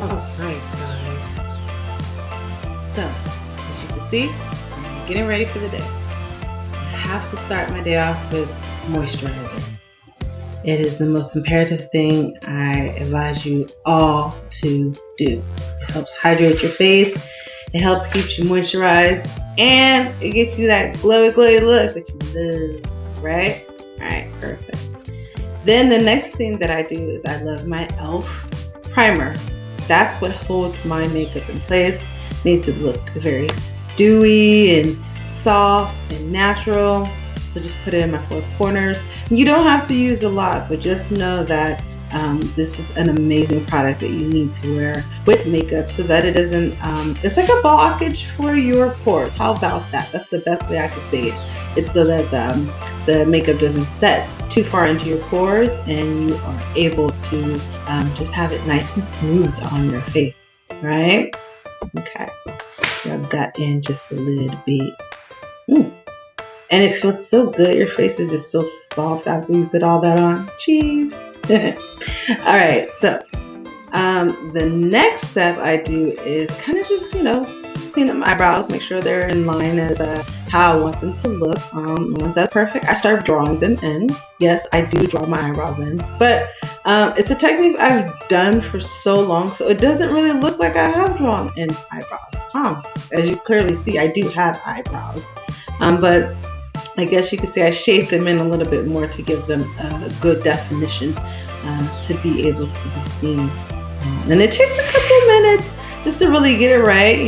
Alright guys, so as you can see, I'm getting ready for the day. I have to start my day off with moisturizer. It is the most imperative thing I advise you all to do. It helps hydrate your face, it helps keep you moisturized, and it gets you that glowy look that you love, right? Alright, perfect. Then the next thing that I do is I love my e.l.f. primer. That's what holds my makeup in place. Makes it look very dewy and soft and natural. So just put it in my four corners. You don't have to use a lot, but just know that this is an amazing product that you need to wear with makeup so that it doesn't, it's like a blockage for your pores. How about that? That's the best way I could say it. It's so that the makeup doesn't set too far into your pores and you are able to just have it nice and smooth on your face, right? Okay, rub that in just a little bit. And it feels so good. Your face is just so soft after you put all that on. Jeez. All right, so the next step I do is kind of just, clean up my eyebrows, make sure they're in line as how I want them to look. Once that's perfect, I start drawing them in. Yes, I do draw my eyebrows in, but it's a technique I've done for so long, so it doesn't really look like I have drawn in eyebrows. As you clearly see, I do have eyebrows, but I guess you could say I shaped them in a little bit more to give them a good definition to be able to be seen. And it takes a couple minutes just to really get it right,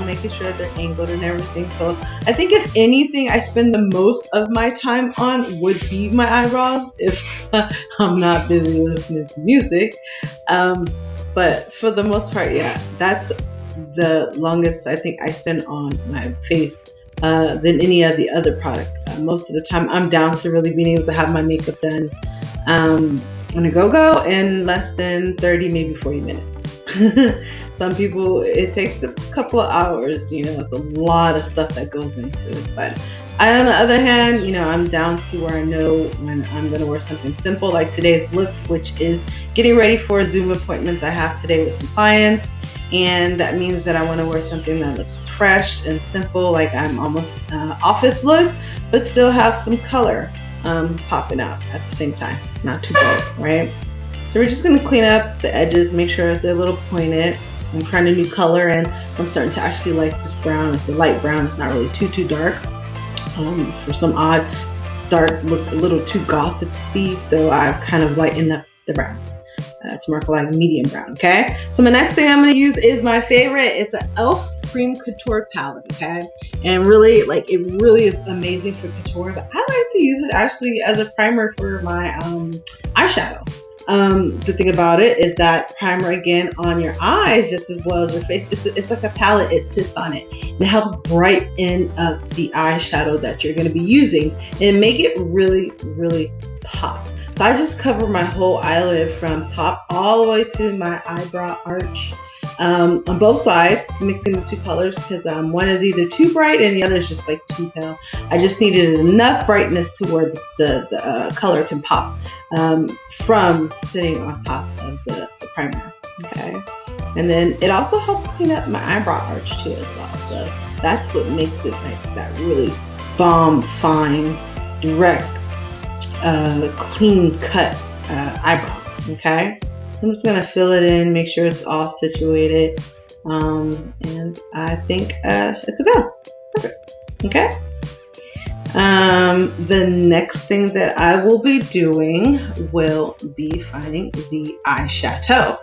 making sure they're angled and everything. So I think if anything I spend the most of my time on would be my eyebrows if I'm not busy listening to music. But for the most part, yeah, that's the longest I think I spend on my face than any of the other product. Most of the time I'm down to really being able to have my makeup done on a go-go in less than 30, maybe 40 minutes. Some people, it takes a couple of hours, it's a lot of stuff that goes into it. But I, on the other hand, I'm down to where I know when I'm going to wear something simple like today's look, which is getting ready for Zoom appointments I have today with some clients. And that means that I want to wear something that looks fresh and simple, like I'm almost office look, but still have some color popping out at the same time, not too bold, right? So we're just going to clean up the edges, make sure they're a little pointed. I'm trying a new color, and I'm starting to actually like this brown. It's a light brown. It's not really too dark. For some odd dark look, a little too gothic-y, so I've kind of lightened up the brown to mark like medium brown. Okay. So my next thing I'm going to use is my favorite. It's an e.l.f. Cream Couture palette. Okay, and really, it really is amazing for couture. But I like to use it actually as a primer for my eyeshadow. The thing about it is that primer again on your eyes just as well as your face. It's like a palette. It sits on it and it helps brighten up the eyeshadow that you're going to be using and make it really pop. So I just cover my whole eyelid from top all the way to my eyebrow arch on both sides, mixing the two colors because one is either too bright and the other is just like too pale. I just needed enough brightness to where the color can pop from sitting on top of the primer. Okay, and then it also helps clean up my eyebrow arch too as well. So that's what makes it like that really bomb, fine, direct, clean cut eyebrow. Okay, I'm just gonna fill it in, make sure it's all situated, and I think it's a go. Perfect. Okay. The next thing that I will be doing will be finding the eyeshadow.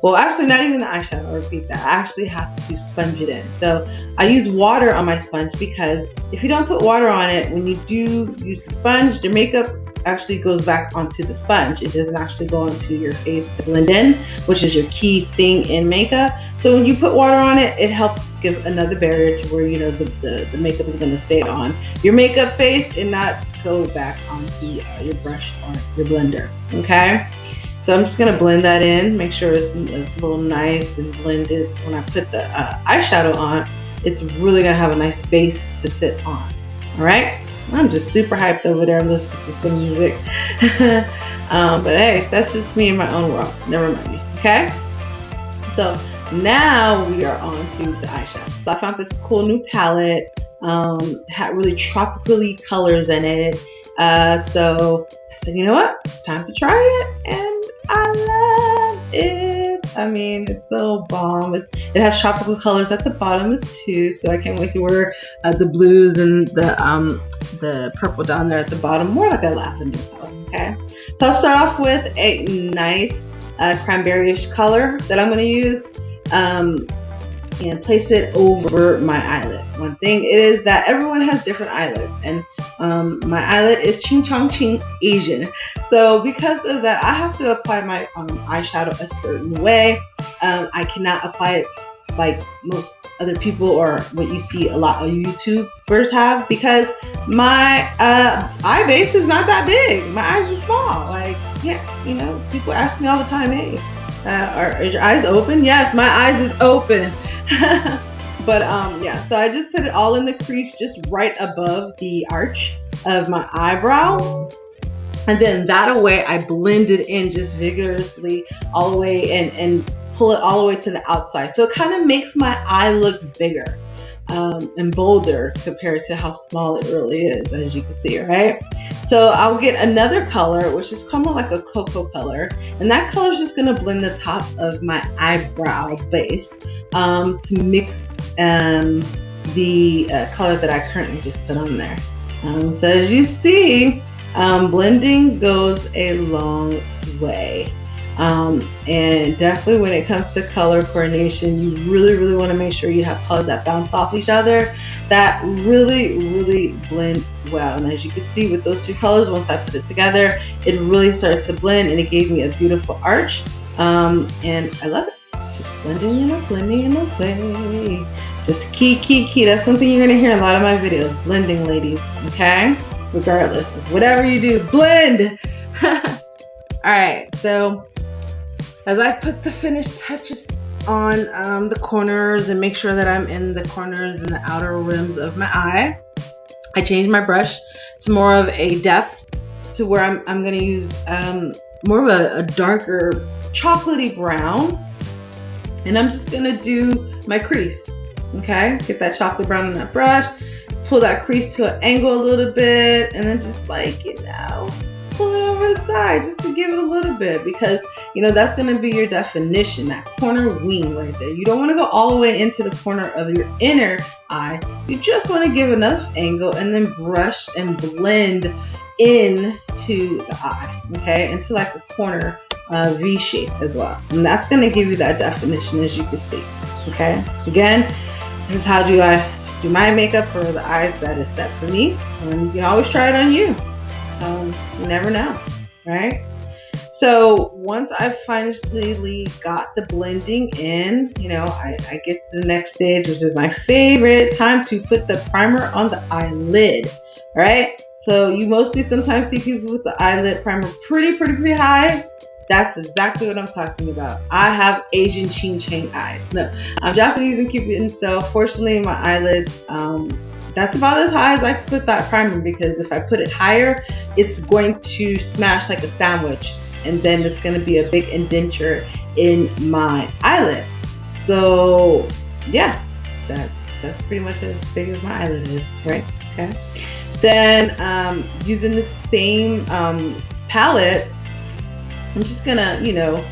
Well, actually, not even the eyeshadow. I'll repeat that. I actually have to sponge it in. So I use water on my sponge because if you don't put water on it, when you do use the sponge, the makeup actually goes back onto the sponge. It doesn't actually go onto your face to blend in, which is your key thing in makeup. So when you put water on it, it helps give another barrier to where the makeup is going to stay on your makeup face and not go back onto your brush or your blender. Okay, so I'm just going to blend that in, make sure it's a little nice and blended. So when I put the eyeshadow on, it's really going to have a nice base to sit on. All right, I'm just super hyped over there listening to some music. But hey, that's just me in my own world. Never mind me. Okay? So now we are on to the eyeshadow. So I found this cool new palette, had really tropically colors in it. So I said, you know what, it's time to try it, and I love it. I mean, it's so bomb. It has tropical colors at the bottom too, so I can't wait to wear the blues and the purple down there at the bottom, more like a lavender color. Okay, so I'll start off with a nice cranberry-ish color that I'm going to use, and place it over my eyelid. One thing is that everyone has different eyelids, and my eyelid is Ching Chong Ching Asian. So because of that, I have to apply my eyeshadow a certain way. I cannot apply it like most other people or what you see a lot of YouTubers have, because my eye base is not that big. My eyes are small. Like, yeah, you know, people ask me all the time, hey, are your eyes open? Yes, my eyes is open. But yeah, so I just put it all in the crease, just right above the arch of my eyebrow. And then that way I blend it in just vigorously all the way and pull it all the way to the outside. So it kind of makes my eye look bigger and bolder compared to how small it really is, as you can see, right? So I'll get another color, which is kind of like a cocoa color. And that color is just going to blend the top of my eyebrow base to mix the color that I currently just put on there. So as you see, blending goes a long way. And definitely when it comes to color coordination, you really want to make sure you have colors that bounce off each other, that really blend well. And as you can see with those two colors, once I put it together, it really started to blend, and it gave me a beautiful arch. And I love it. Just blending in a way. Just key. That's one thing you're gonna hear in a lot of my videos. Blending, ladies. Okay? Regardless of whatever you do, blend. Alright, so as I put the finished touches on the corners and make sure that I'm in the corners and the outer rims of my eye, I changed my brush to more of a depth, to where I'm going to use more of a darker chocolatey brown, and I'm just going to do my crease. Okay, get that chocolate brown in that brush, pull that crease to an angle a little bit, and then just, like, you know, pull it over the side just to give it a little bit, because you know that's going to be your definition, that corner wing right there. You don't want to go all the way into the corner of your inner eye. You just want to give enough angle and then brush and blend into the eye, okay, into like a corner V shape as well. And that's going to give you that definition, as you can see. Okay, again, this is how I do my makeup for the eyes that is set for me, and you can always try it on you. You never know, right? So once I finally got the blending in, you know, I get to the next stage, which is my favorite time, to put the primer on the eyelid. All right, so you mostly sometimes see people with the eyelid primer pretty high. That's exactly what I'm talking about. I have Asian Ching Chang eyes. No, I'm Japanese and Cuban, so fortunately my eyelids, that's about as high as I can put that primer, because if I put it higher, it's going to smash like a sandwich, and then it's going to be a big indenture in my eyelid. So yeah, that's pretty much as big as my eyelid is, right? Okay. Then using the same palette, I'm just gonna, you know,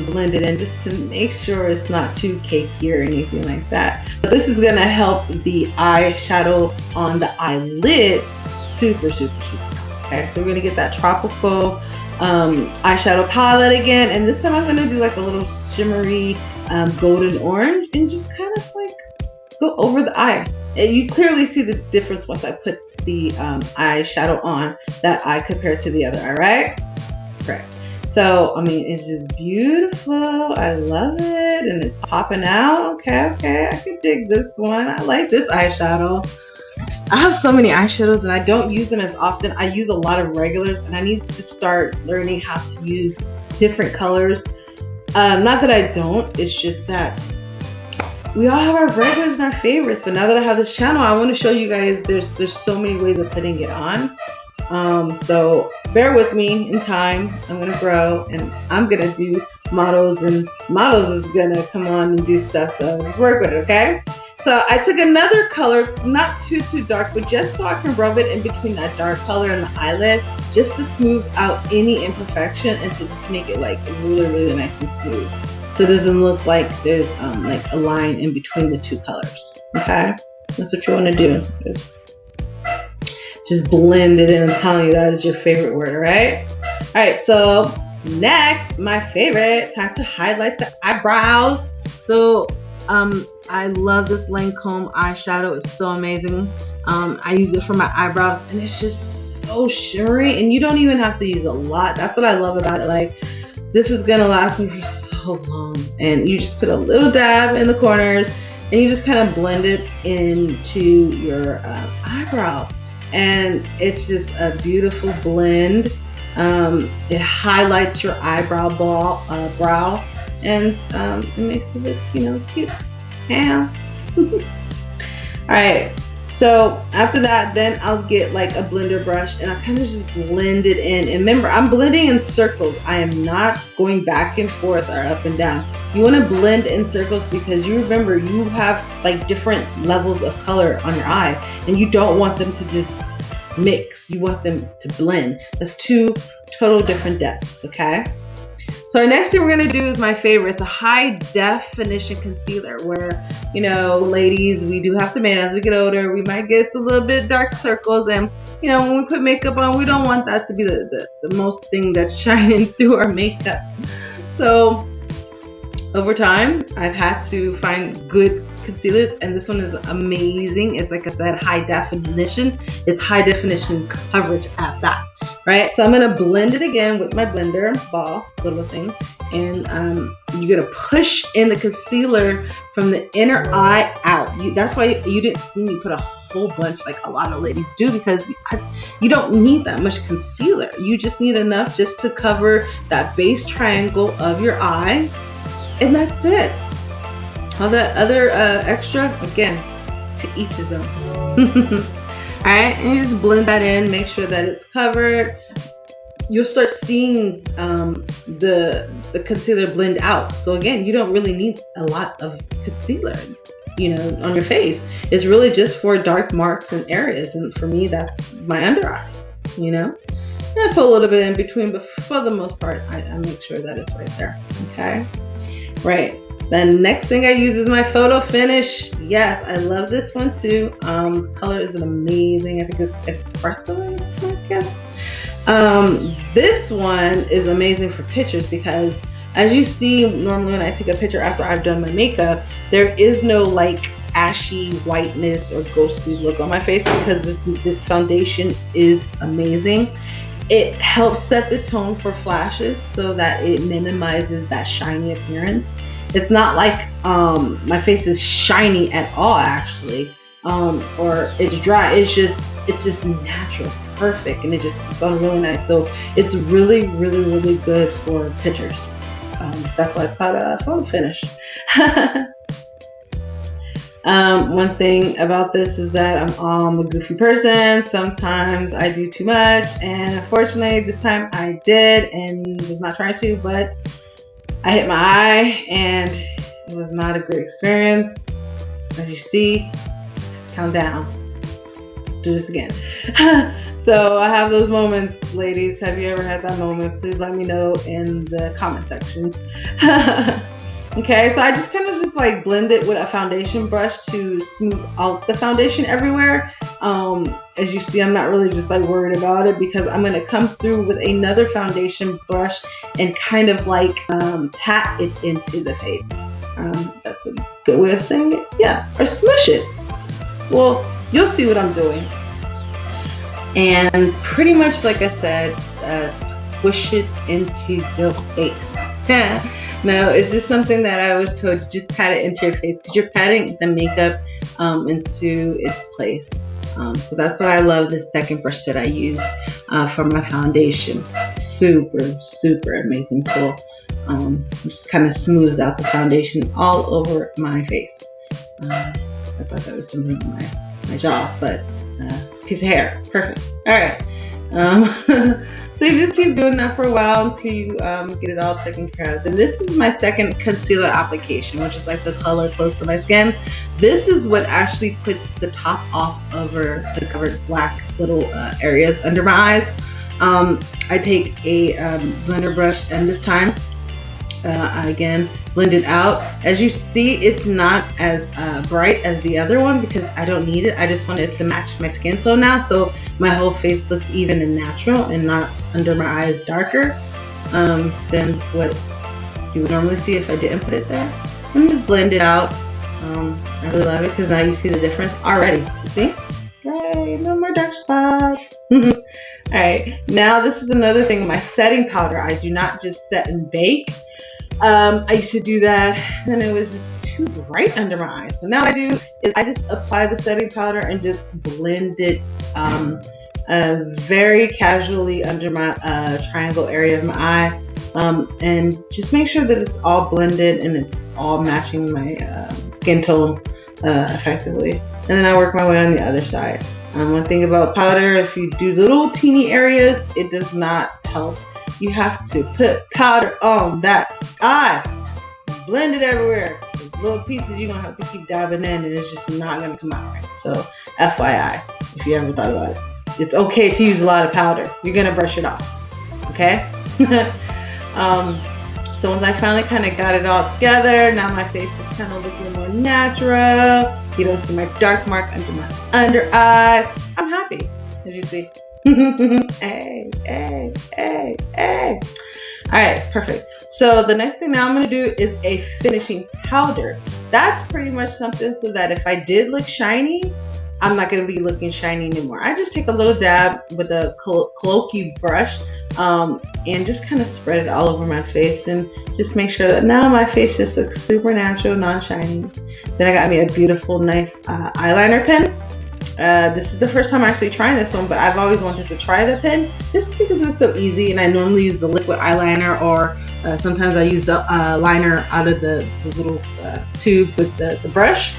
blend it in just to make sure it's not too cakey or anything like that. But this is gonna help the eyeshadow on the eyelid super. Okay, so we're gonna get that tropical eyeshadow palette again, and this time I'm gonna do like a little shimmery golden orange, and just kind of like go over the eye. And you clearly see the difference once I put the eyeshadow on that eye compared to the other eye, right? Correct. So, I mean, it's just beautiful. I love it. And it's popping out. Okay. I can dig this one. I like this eyeshadow. I have so many eyeshadows and I don't use them as often. I use a lot of regulars, and I need to start learning how to use different colors. Not that I don't. It's just that we all have our regulars and our favorites. But now that I have this channel, I want to show you guys there's so many ways of putting it on. So bear with me in time. I'm gonna grow, and I'm gonna do models, and models is gonna come on and do stuff, so just work with it, okay? So I took another color, not too dark, but just so I can rub it in between that dark color and the eyelid, just to smooth out any imperfection and to just make it like really nice and smooth. So it doesn't look like there's like a line in between the two colors, okay? That's what you wanna do. Just blend it in. I'm telling you, that is your favorite word, right? All right, so next, my favorite, time to highlight the eyebrows. So I love this Lancôme eyeshadow. It's so amazing. I use it for my eyebrows, and it's just so shimmery, and you don't even have to use a lot. That's what I love about it. Like, this is gonna last me for so long, and you just put a little dab in the corners, and you just kind of blend it into your eyebrow, and it's just a beautiful blend. It highlights your eyebrow brow, and it makes it look, you know, cute. Yeah. Alright, so after that, then I'll get like a blender brush and I kind of just blend it in. And remember, I'm blending in circles. I am not going back and forth or up and down. You want to blend in circles because you remember you have like different levels of color on your eye, and you don't want them to just mix. You want them to blend. That's two total different depths, okay? So our next thing we're going to do is my favorite. It's a high definition concealer where, you know, ladies, we do have to admit, as we get older, we might get a little bit dark circles, and, you know, when we put makeup on, we don't want that to be the most thing that's shining through our makeup. So over time, I've had to find good concealers, and this one is amazing. It's, like I said, high definition. It's high definition coverage at that. Right, so I'm gonna blend it again with my blender ball, little thing, and you're gonna push in the concealer from the inner eye out. That's why you didn't see me put a whole bunch like a lot of ladies do, because you don't need that much concealer. You just need enough just to cover that base triangle of your eye, and that's it. All that other extra, again, to each his own. Alright, and you just blend that in, make sure that it's covered. You'll start seeing the concealer blend out. So again, you don't really need a lot of concealer, you know, on your face. It's really just for dark marks and areas, and for me, that's my under eyes, you know. And I put a little bit in between, but for the most part, I make sure that it's right there, okay? Right. The next thing I use is my photo finish. Yes, I love this one too. Color is amazing. I think it's espresso, I guess. This one is amazing for pictures because, as you see, normally when I take a picture after I've done my makeup, there is no like ashy whiteness or ghostly look on my face because this foundation is amazing. It helps set the tone for flashes so that it minimizes that shiny appearance. It's not like my face is shiny at all, actually, or it's dry. It's just natural, perfect, and it just sits on really nice. So it's really good for pictures. That's why it's called a photo finish. One thing about this is that I'm a goofy person. Sometimes I do too much, and unfortunately this time I did, and was not trying to, but I hit my eye and it was not a great experience. As you see, let's count down. Let's do this again. So I have those moments, ladies. Have you ever had that moment? Please let me know in the comment sections. Okay, so I just kind of like blend it with a foundation brush to smooth out the foundation everywhere. As you see, I'm not really just like worried about it because I'm going to come through with another foundation brush and kind of like pat it into the face. That's a good way of saying it. Yeah, or smush it. Well, you'll see what I'm doing. And pretty much like I said, squish it into your face. No, it's just something that I was told, just pat it into your face because you're patting the makeup into its place. So that's what I love, the second brush that I use for my foundation. Super amazing tool. Just kind of smooths out the foundation all over my face. I thought that was something on my jaw, but piece of hair. Perfect. All right. So you just keep doing that for a while until you get it all taken care of. Then this is my second concealer application, which is like the color close to my skin. This is what actually puts the top off over the covered black little areas under my eyes. I take a blender brush, and this time I again blend it out. As you see, it's not as bright as the other one because I don't need it. I just want it to match my skin tone now, so my whole face looks even and natural and not under my eyes darker than what you would normally see if I didn't put it there. Let me just blend it out. I really love it because now you see the difference already. You see? Yay, no more dark spots. Alright, now this is another thing, my setting powder. I do not just set and bake. I used to do that, then it was just too bright under my eyes. So now what I do is I just apply the setting powder and just blend it very casually under my triangle area of my eye, and just make sure that it's all blended and it's all matching my skin tone effectively. And then I work my way on the other side. One thing about powder, if you do little teeny areas, it does not help. You have to put powder on that eye, blend it everywhere. Those little pieces you're gonna have to keep dabbing in, and it's just not gonna come out right. So FYI, if you ever thought about it, it's okay to use a lot of powder. You're gonna brush it off, okay? So once I finally kind of got it all together, now my face is kind of looking more natural. You don't see my dark mark under my under eyes. I'm happy, as you see. Hey, hey, hey, hey. All right, perfect. So the next thing now I'm gonna do is a finishing powder. That's pretty much something so that if I did look shiny, I'm not gonna be looking shiny anymore. I just take a little dab with a colloquial brush and just kind of spread it all over my face and just make sure that now my face just looks super natural, non-shiny. Then I got me a beautiful, nice eyeliner pen. This is the first time I'm actually trying this one, but I've always wanted to try the pen just because it was so easy, and I normally use the liquid eyeliner, or sometimes I use the liner out of the little tube with the brush.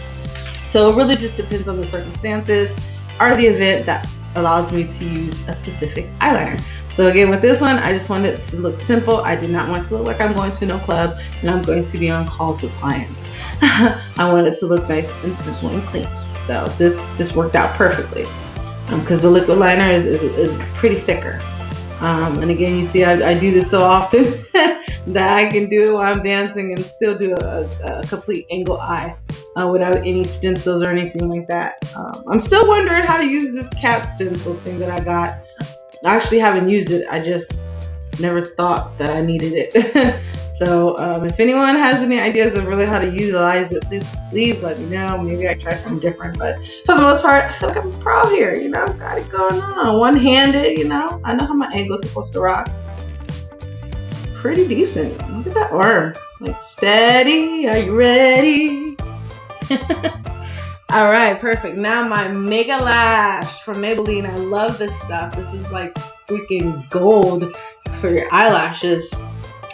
So it really just depends on the circumstances or the event that allows me to use a specific eyeliner. So again, with this one, I just wanted it to look simple. I did not want it to look like I'm going to no club and I'm going to be on calls with clients. I wanted it to look nice and simple and clean. So this worked out perfectly because the liquid liner is pretty thicker. And again, you see I do this so often that I can do it while I'm dancing and still do a complete angle eye without any stencils or anything like that. I'm still wondering how to use this cat stencil thing that I got. I actually haven't used it. I just never thought that I needed it. So if anyone has any ideas of really how to utilize it, please let me know. Maybe I can try something different. But for the most part, I feel like I'm a pro here. You know, I've got it going on. One-handed, you know. I know how my angle is supposed to rock. Pretty decent. Look at that arm. Like, steady. Are you ready? All right, perfect. Now my Mega Lash from Maybelline. I love this stuff. This is like freaking gold for your eyelashes.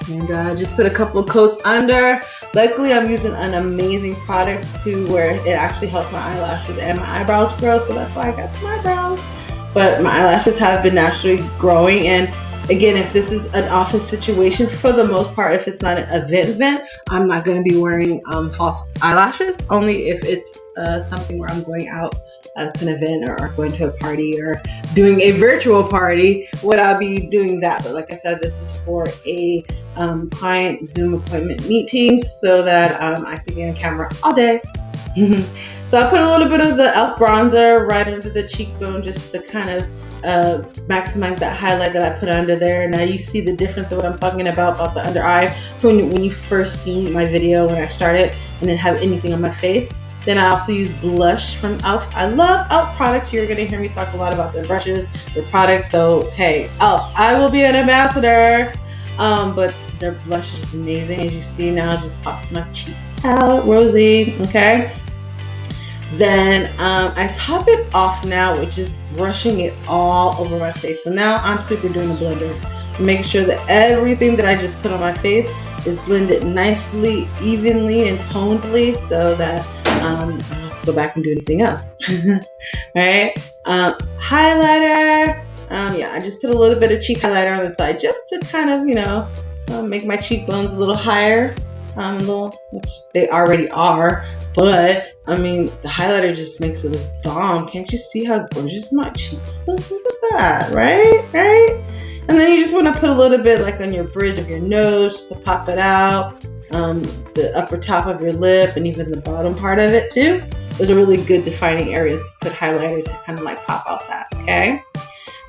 And just put a couple of coats under. Luckily, I'm using an amazing product to where it actually helps my eyelashes and my eyebrows grow. So that's why I got some eyebrows. But my eyelashes have been naturally growing. And again, if this is an office situation, for the most part, if it's not an event, I'm not going to be wearing false eyelashes. Only if it's something where I'm going out to an event or going to a party or doing a virtual party, would I be doing that. But like I said, this is for a client Zoom appointment meeting so that I can be on camera all day. So I put a little bit of the e.l.f. bronzer right under the cheekbone just to kind of maximize that highlight that I put under there. Now you see the difference of what I'm talking about the under eye from when you first seen my video when I started and didn't have anything on my face. Then I also use blush from e.l.f. I love e.l.f. products. You're going to hear me talk a lot about their brushes, their products. So hey, e.l.f., I will be an ambassador. But their blush is amazing. As you see now, it just pops my cheeks out, rosy, okay? Then I top it off now with just brushing it all over my face. So now I'm super doing a blender, making sure that everything that I just put on my face is blended nicely, evenly, and tonedly so that go back and do anything else. Alright, highlighter. Yeah, I just put a little bit of cheek highlighter on the side just to kind of, you know, make my cheekbones a little higher. Which they already are, but I mean, the highlighter just makes it look bomb. Can't you see how gorgeous my cheeks look? Look at that, right? And then you just want to put a little bit like on your bridge of your nose just to pop it out, the upper top of your lip, and even the bottom part of it too. Those are really good defining areas to put highlighter to kind of like pop out that, okay?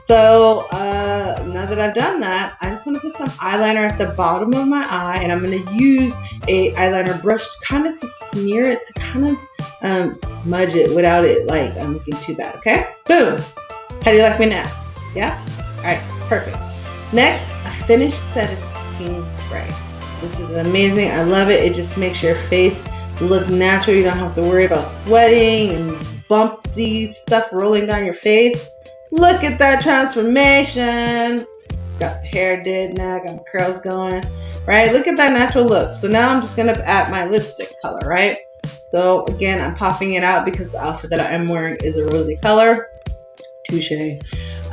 So now that I've done that, I just want to put some eyeliner at the bottom of my eye, and I'm going to use a eyeliner brush kind of to smear it, to kind of smudge it without it like looking too bad, okay? Boom! How do you like me now? Yeah? Alright, perfect. Next, a finished set of setting spray. This is amazing. I love it. It just makes your face look natural. You don't have to worry about sweating and bumpy stuff rolling down your face. Look at that transformation. Got the hair did now, got my curls going, right? Look at that natural look. So now I'm just gonna add my lipstick color, right? So again, I'm popping it out because the outfit that I am wearing is a rosy color. Touche.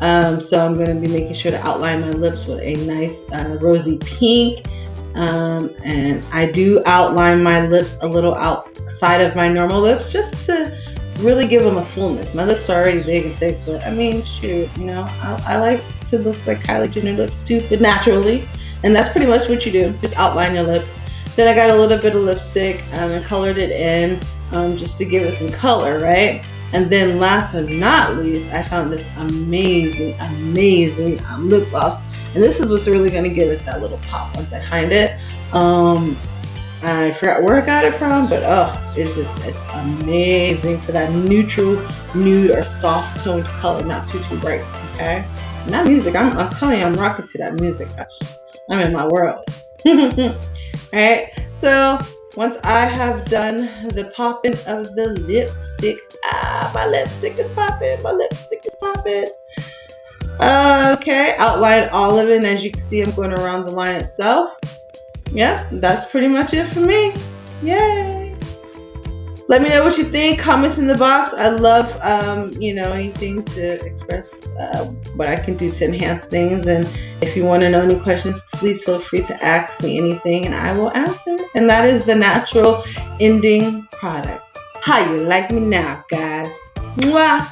So I'm gonna be making sure to outline my lips with a nice rosy pink. And I do outline my lips a little outside of my normal lips just to really give them a fullness. My lips are already big and thick, but I mean, shoot, you know, I like to look like Kylie Jenner lips too, but naturally. And that's pretty much what you do. Just outline your lips. Then I got a little bit of lipstick and colored it in just to give it some color, right? And then last but not least, I found this amazing lip gloss. And this is what's really going to give it that little pop once I find it. I forgot where I got it from, but it's amazing for that neutral, nude, or soft toned color, not too bright, okay? And that music, I'm telling you, I'm rocking to that music. Gosh, I'm in my world. Alright, so once I have done the popping of the lipstick, my lipstick is popping, okay, outline all of it, and as you can see, I'm going around the line itself. Yeah, that's pretty much it for me. Yay! Let me know what you think. Comments in the box. I love, you know, anything to express what I can do to enhance things. And if you want to know any questions, please feel free to ask me anything, and I will answer. And that is the natural ending product. How you like me now, guys? Mwah!